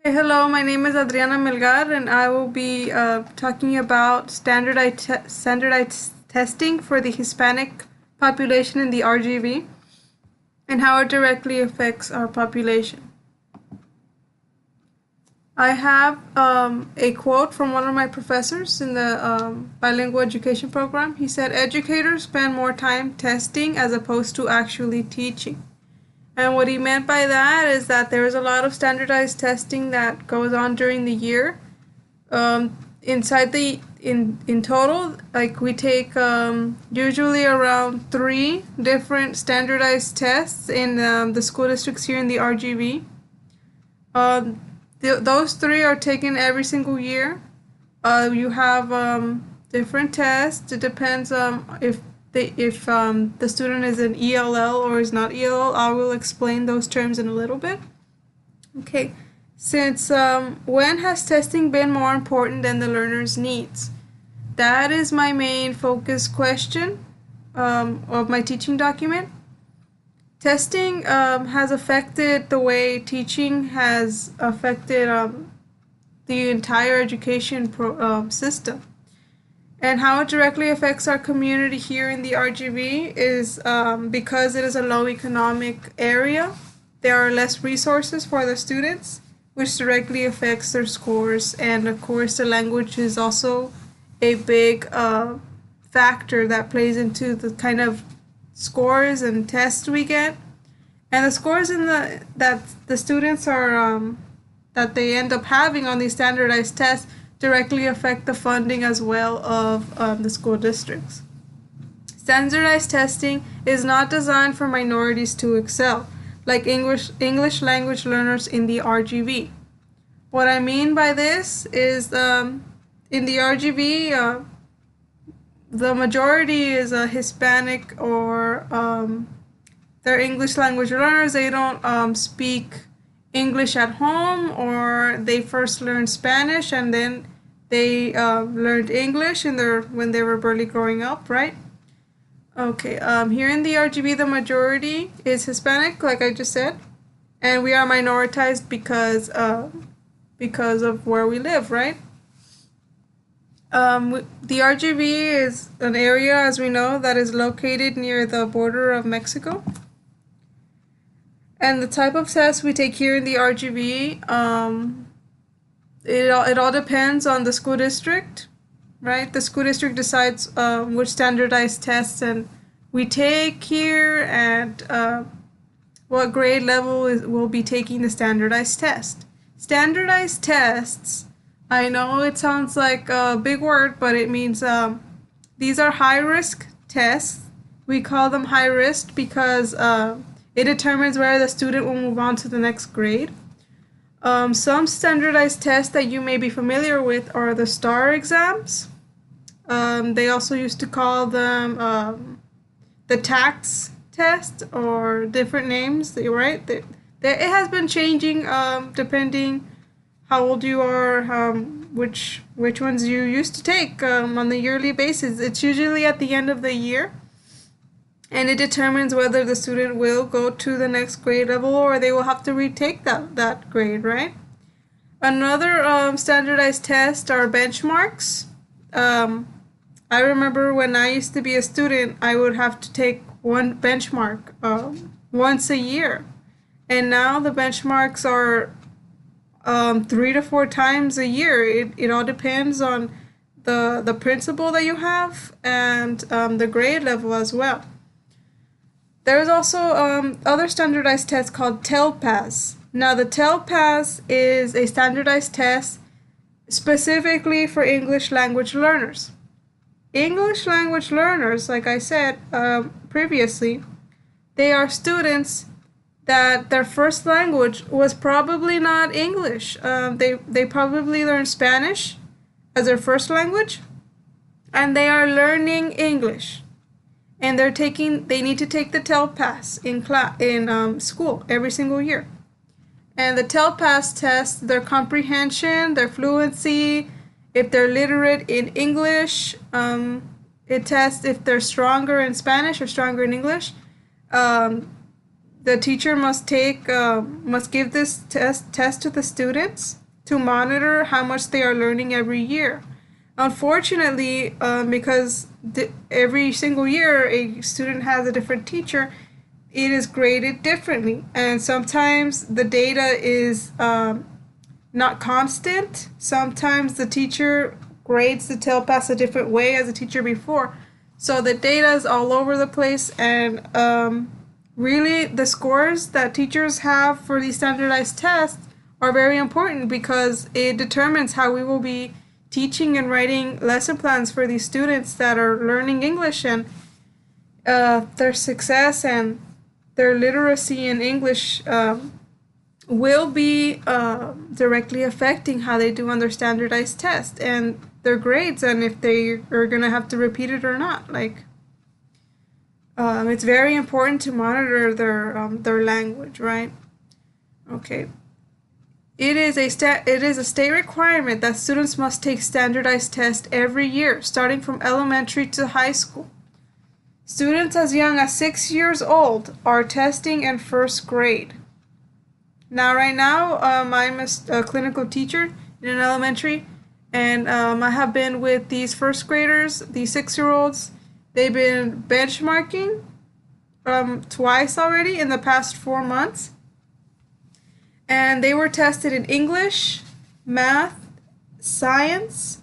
Hey, hello, my name is Adriana Melgar, and I will be talking about standardized testing for the Hispanic population in the RGV and how it directly affects our population. I have a quote from one of my professors in the bilingual education program. He said, "Educators spend more time testing as opposed to actually teaching." And what he meant by that is that there is a lot of standardized testing that goes on during the year. Inside in total, like we take usually around 3 different standardized tests in the school districts here in the RGV. Those three are taken every single year. You have different tests. It depends if the student is an ELL or is not ELL. I will explain those terms in a little bit. Okay, since when has testing been more important than the learner's needs? That is my main focus question of my teaching document. Testing has affected the way teaching has affected the entire education system. And how it directly affects our community here in the RGV is because it is a low economic area, there are less resources for the students, which directly affects their scores. And of course, the language is also a big factor that plays into the kind of scores and tests we get. And the scores that the students are that they end up having on these standardized tests directly affect the funding as well of the school districts. Standardized testing is not designed for minorities to excel, like English language learners in the RGV. What I mean by this is in the RGV, the majority is a Hispanic or they're English language learners. They don't speak English at home, or they first learned Spanish and then they learned English when they were barely growing up, right? Okay, here in the RGB, the majority is Hispanic, like I just said, and we are minoritized because of where we live, right? The RGB is an area, as we know, that is located near the border of Mexico. And the type of test we take here in the RGB, it all depends on the school district, right? The school district decides which standardized tests and we take here and what grade level will be taking the standardized test. Standardized tests, I know it sounds like a big word, but it means these are high-risk tests. We call them high risk because it determines whether the student will move on to the next grade. Some standardized tests that you may be familiar with are the STAR exams. They also used to call them the tax test or different names, right? It has been changing depending how old you are, which ones you used to take on the yearly basis. It's usually at the end of the year, and it determines whether the student will go to the next grade level or they will have to retake that grade, right? Another standardized test are benchmarks. I remember when I used to be a student, I would have to take one benchmark once a year. And now the benchmarks are 3 to 4 times a year. It all depends on the principal that you have and the grade level as well. There's also other standardized tests called TELPAS. Now, the TELPAS is a standardized test specifically for English language learners. English language learners, like I said previously, they are students that their first language was probably not English. They probably learned Spanish as their first language, and they are learning English. And they need to take the TELPAS in school every single year. And the TELPAS tests their comprehension, their fluency, if they're literate in English. It tests if they're stronger in Spanish or stronger in English. the teacher must give this test to the students to monitor how much they are learning every year. Unfortunately, because every single year a student has a different teacher, it is graded differently, and sometimes the data is not constant. Sometimes the teacher grades the tail pass a different way as the teacher before. So the data is all over the place, and really the scores that teachers have for these standardized tests are very important because it determines how we will be teaching and writing lesson plans for these students that are learning English, and their success and their literacy in English will be directly affecting how they do on their standardized test and their grades, and if they are going to have to repeat it or not. Like, it's very important to monitor their language, right? Okay. It is a state requirement that students must take standardized tests every year, starting from elementary to high school. Students as young as 6 years old are testing in first grade. Now, right now, I'm a clinical teacher in an elementary, and I have been with these first graders, these 6-year-olds. They've been benchmarking twice already in the past 4 months. And they were tested in English, math, science,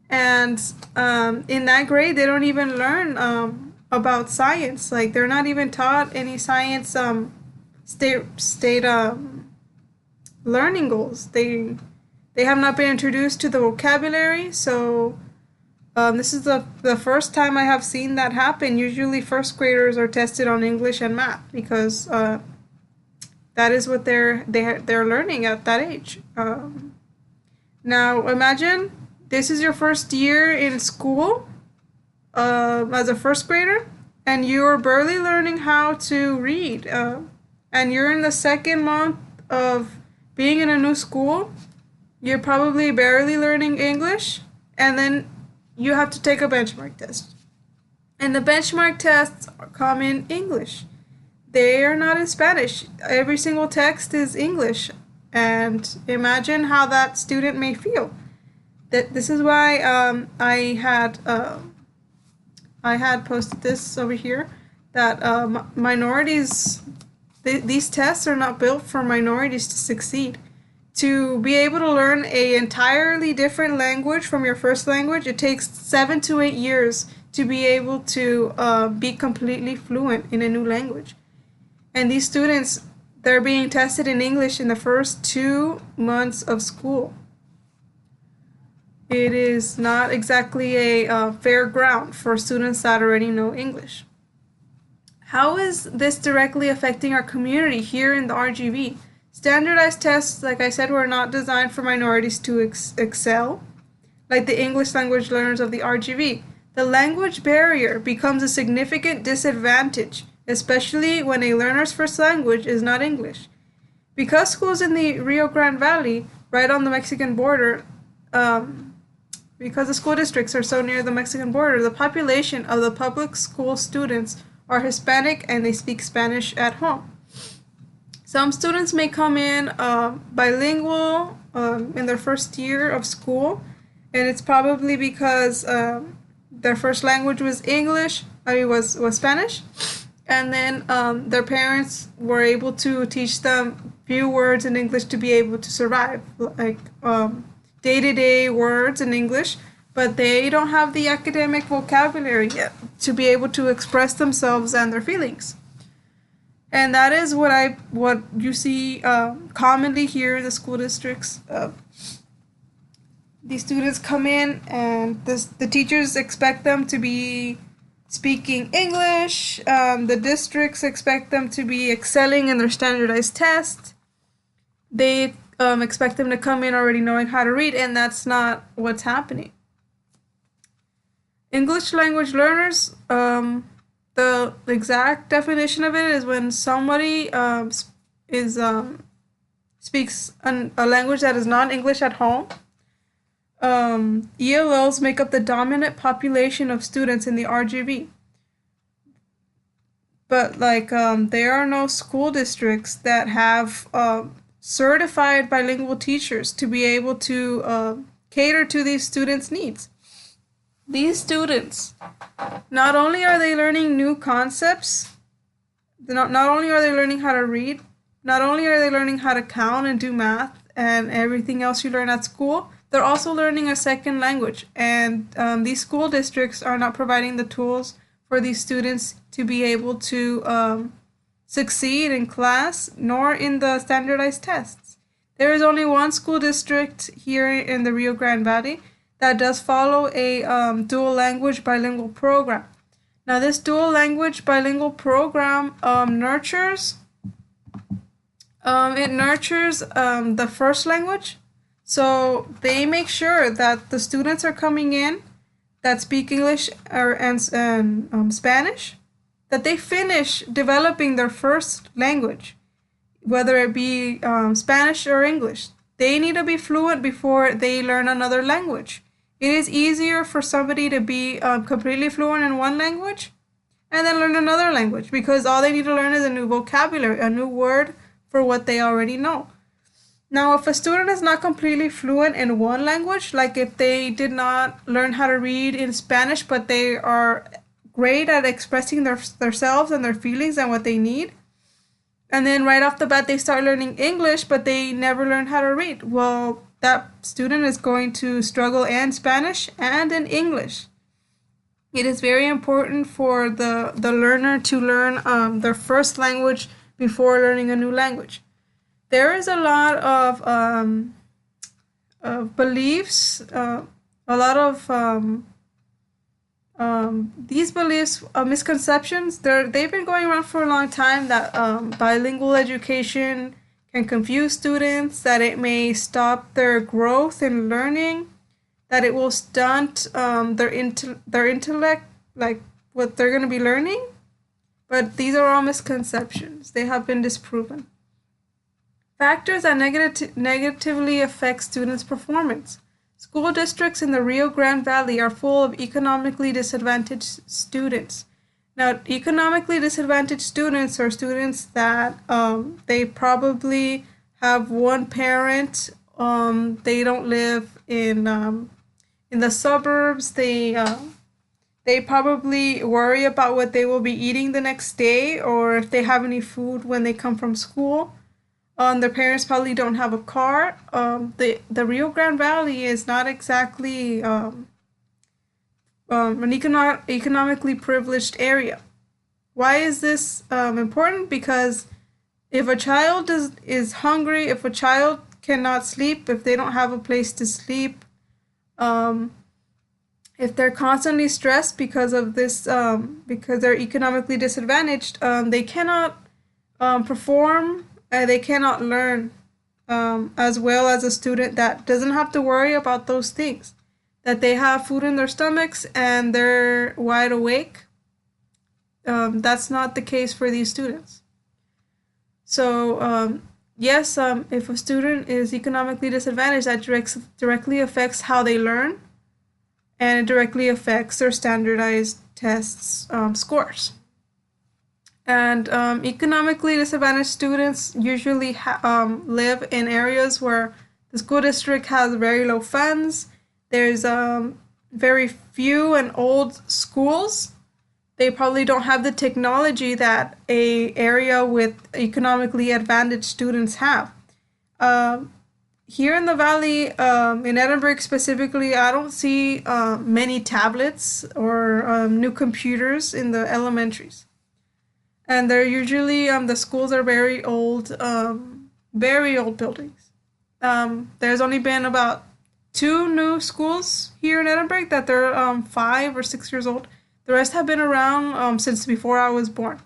and in that grade, they don't even learn about science. Like, they're not even taught any science state learning goals. They have not been introduced to the vocabulary. So this is the first time I have seen that happen. Usually, first graders are tested on English and math because that is what they're learning at that age. Now, imagine this is your first year in school as a first grader, and you're barely learning how to read. And you're in the second month of being in a new school. You're probably barely learning English, and then you have to take a benchmark test. And the benchmark tests come in English. They are not in Spanish. Every single text is English. And imagine how that student may feel. This is why I had posted this over here, that minorities, these tests are not built for minorities to succeed. To be able to learn an entirely different language from your first language, it takes 7 to 8 years to be able to be completely fluent in a new language. And these students, they're being tested in English in the first 2 months of school. It is not exactly a fair ground for students that already know English. How is this directly affecting our community here in the RGV? Standardized tests, like I said, were not designed for minorities to excel, like the English language learners of the RGV. The language barrier becomes a significant disadvantage, especially when a learner's first language is not English. Because schools in the Rio Grande Valley, right on the Mexican border, because the school districts are so near the Mexican border, the population of the public school students are Hispanic and they speak Spanish at home. Some students may come in bilingual in their first year of school, and it's probably because their first language was was Spanish, and then their parents were able to teach them few words in English to be able to survive, like day-to-day words in English, but they don't have the academic vocabulary yet to be able to express themselves and their feelings. And that is what you see commonly here in the school districts. These students come in, and the teachers expect them to be speaking English. The districts expect them to be excelling in their standardized tests. They expect them to come in already knowing how to read, and that's not what's happening. English language learners, the exact definition of it is when somebody speaks a language that is not English at home. ELLs make up the dominant population of students in the RGV. but like there are no school districts that have certified bilingual teachers to be able to cater to these students' needs. These students, not only are they learning new concepts, not only are they learning how to read, not only are they learning how to count and do math and everything else you learn at school, they're also learning a second language. And these school districts are not providing the tools for these students to be able to succeed in class nor in the standardized tests. There is only one school district here in the Rio Grande Valley that does follow a dual language bilingual program. Now, this dual language bilingual program nurtures the first language. So they make sure that the students are coming in that speak English and Spanish, that they finish developing their first language, whether it be Spanish or English. They need to be fluent before they learn another language. It is easier for somebody to be completely fluent in one language and then learn another language, because all they need to learn is a new vocabulary, a new word for what they already know. Now, if a student is not completely fluent in one language, like if they did not learn how to read in Spanish, but they are great at expressing themselves and their feelings and what they need, and then right off the bat they start learning English, but they never learn how to read, well, that student is going to struggle in Spanish and in English. It is very important for the learner to learn their first language before learning a new language. There is a lot of beliefs, a lot of these beliefs, misconceptions. They've been going around for a long time, that bilingual education can confuse students, that it may stop their growth in learning, that it will stunt their intellect, like what they're going to be learning. But these are all misconceptions. They have been disproven. Factors that negatively affect students' performance. School districts in the Rio Grande Valley are full of economically disadvantaged students. Now, economically disadvantaged students are students that they probably have one parent. They don't live in the suburbs. They probably worry about what they will be eating the next day, or if they have any food when they come from school. Their parents probably don't have a car. The Rio Grande Valley is not exactly an economically privileged area. Why is this important? Because if a child is hungry, if a child cannot sleep, if they don't have a place to sleep, if they're constantly stressed because of this, because they're economically disadvantaged, they cannot perform. They cannot learn as well as a student that doesn't have to worry about those things, that they have food in their stomachs and they're wide awake. That's not the case for these students. So yes, if a student is economically disadvantaged, that directly affects how they learn, and it directly affects their standardized tests scores. And economically disadvantaged students usually live in areas where the school district has very low funds. There's very few and old schools. They probably don't have the technology that a area with economically advantaged students have. Here in the valley, in Edinburgh specifically, I don't see many tablets or new computers in the elementaries. And they're usually, the schools are very old buildings. There's only been about 2 new schools here in Edinburgh that they're 5 or 6 years old. The rest have been around since before I was born.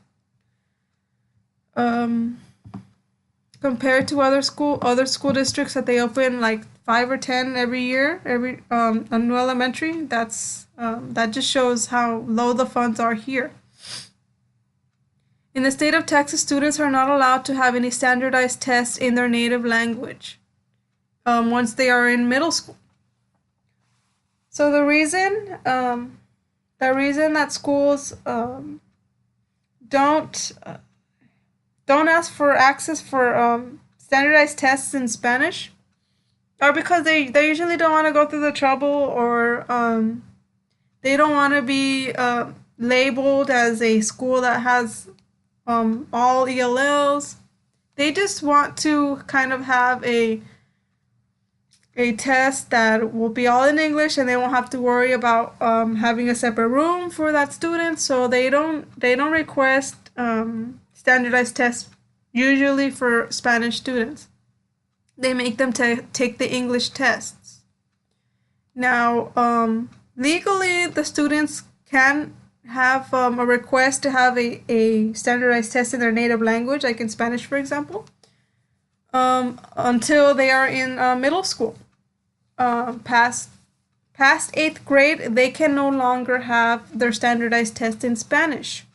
Compared to other school districts that they open like 5 or 10 every year, every a new elementary, that just shows how low the funds are here. In the state of Texas, students are not allowed to have any standardized tests in their native language once they are in middle school. So the reason that schools don't don't ask for access for standardized tests in Spanish, or because they usually don't want to go through the trouble, or they don't want to be labeled as a school that has all ELLs. They just want to kind of have a test that will be all in English, and they won't have to worry about having a separate room for that student. So they don't request standardized tests usually for Spanish students. They make them take the English tests. Now, legally, the students can have a request to have a standardized test in their native language, like in Spanish, for example, until they are in middle school. Past 8th grade, they can no longer have their standardized test in Spanish.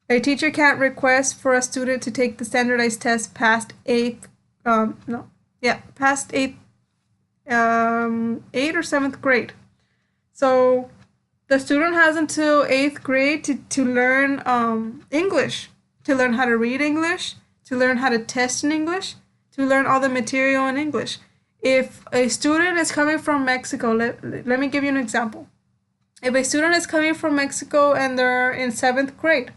A teacher can't request for a student to take the standardized test past 8th, past 8th, 8th or 7th grade. So the student has until 8th grade to learn English, to learn how to read English, to learn how to test in English, to learn all the material in English. If a student is coming from Mexico, let me give you an example. If a student is coming from Mexico and they're in 7th grade,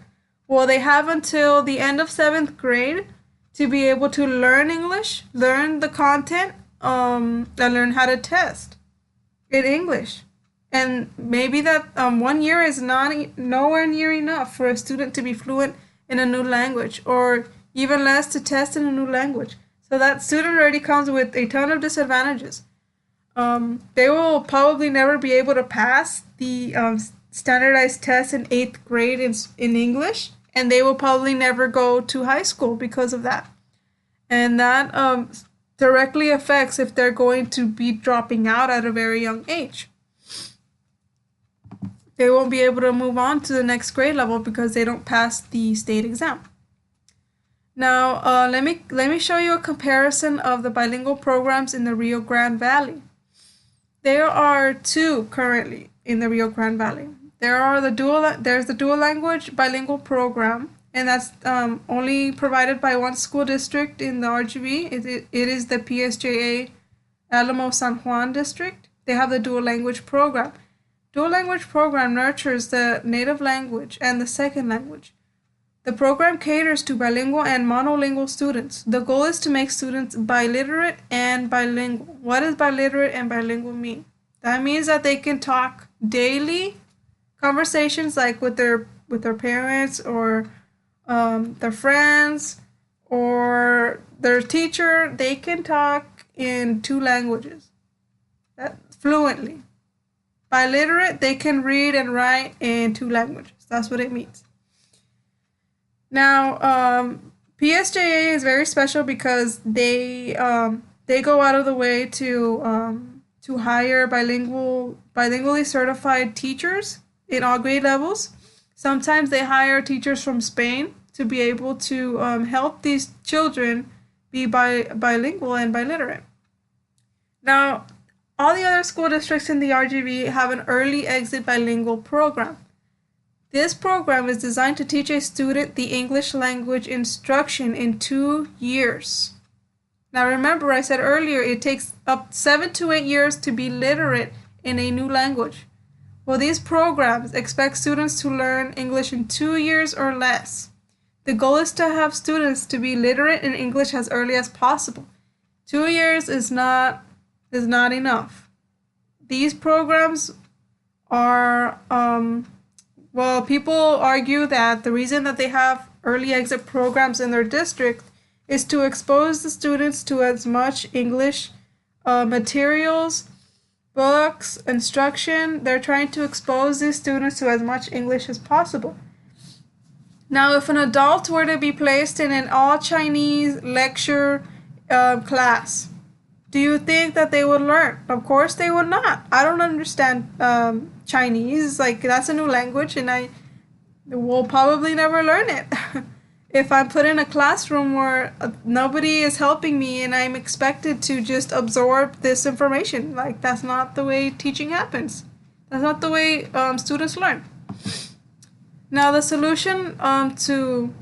well, they have until the end of 7th grade to be able to learn English, learn the content, and learn how to test in English. And maybe that 1 year is nowhere near enough for a student to be fluent in a new language, or even less to test in a new language. So that student already comes with a ton of disadvantages. They will probably never be able to pass the standardized test in 8th grade in English, and they will probably never go to high school because of that. And that directly affects if they're going to be dropping out at a very young age. They won't be able to move on to the next grade level because they don't pass the state exam. Now, let me show you a comparison of the bilingual programs in the Rio Grande Valley. There are two currently in the Rio Grande Valley. There's the dual language bilingual program, and that's only provided by one school district in the RGV. It is the PSJA Alamo San Juan district. They have the dual language program. Dual language program nurtures the native language and the second language. The program caters to bilingual and monolingual students. The goal is to make students biliterate and bilingual. What does biliterate and bilingual mean? That means that they can talk daily conversations, like with their parents, or their friends, or their teacher. They can talk in two languages fluently. Biliterate, they can read and write in two languages. That's what it means. Now, PSJA is very special because they go out of the way to hire bilingually certified teachers in all grade levels. Sometimes they hire teachers from Spain to be able to help these children be bilingual and biliterate. Now, all the other school districts in the RGV have an early exit bilingual program. This program is designed to teach a student the English language instruction in 2 years. Now remember, I said earlier it takes up 7 to 8 years to be literate in a new language. Well, these programs expect students to learn English in 2 years or less. The goal is to have students to be literate in English as early as possible. 2 years is not enough. These programs are people argue that the reason that they have early exit programs in their district is to expose the students to as much English materials, books, instruction. They're trying to expose these students to as much English as possible. Now, if an adult were to be placed in an all-Chinese lecture class, do you think that they would learn? Of course they would not. I don't understand Chinese. Like, that's a new language, and I will probably never learn it. If I'm put in a classroom where nobody is helping me and I'm expected to just absorb this information, like, that's not the way teaching happens. That's not the way students learn. Now the solution to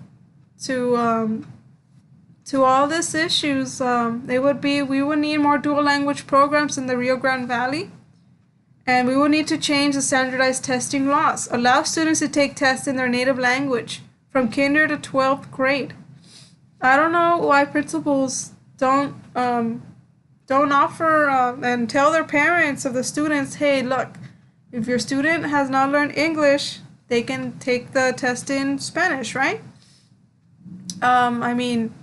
to all these issues, it would be we would need more dual language programs in the Rio Grande Valley, and we would need to change the standardized testing laws. Allow students to take tests in their native language from kinder to 12th grade. I don't know why principals don't offer and tell their parents of the students, hey, look, if your student has not learned English, they can take the test in Spanish, right? I mean,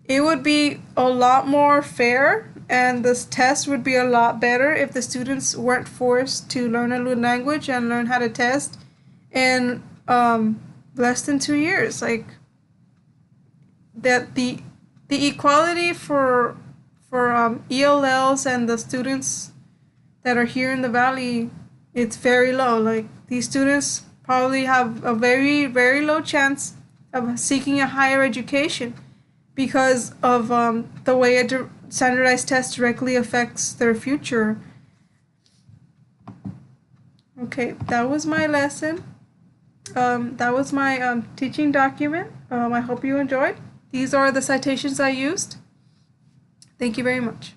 it would be a lot more fair and this test would be a lot better if the students weren't forced to learn a new language and learn how to test in less than 2 years. Like that the equality for ELLs and the students that are here in the valley, it's very low. Like these students probably have a very, very low chance of seeking a higher education because of the way a standardized test directly affects their future. Okay, that was my lesson. That was my teaching document. I hope you enjoyed. These are the citations I used. Thank you very much.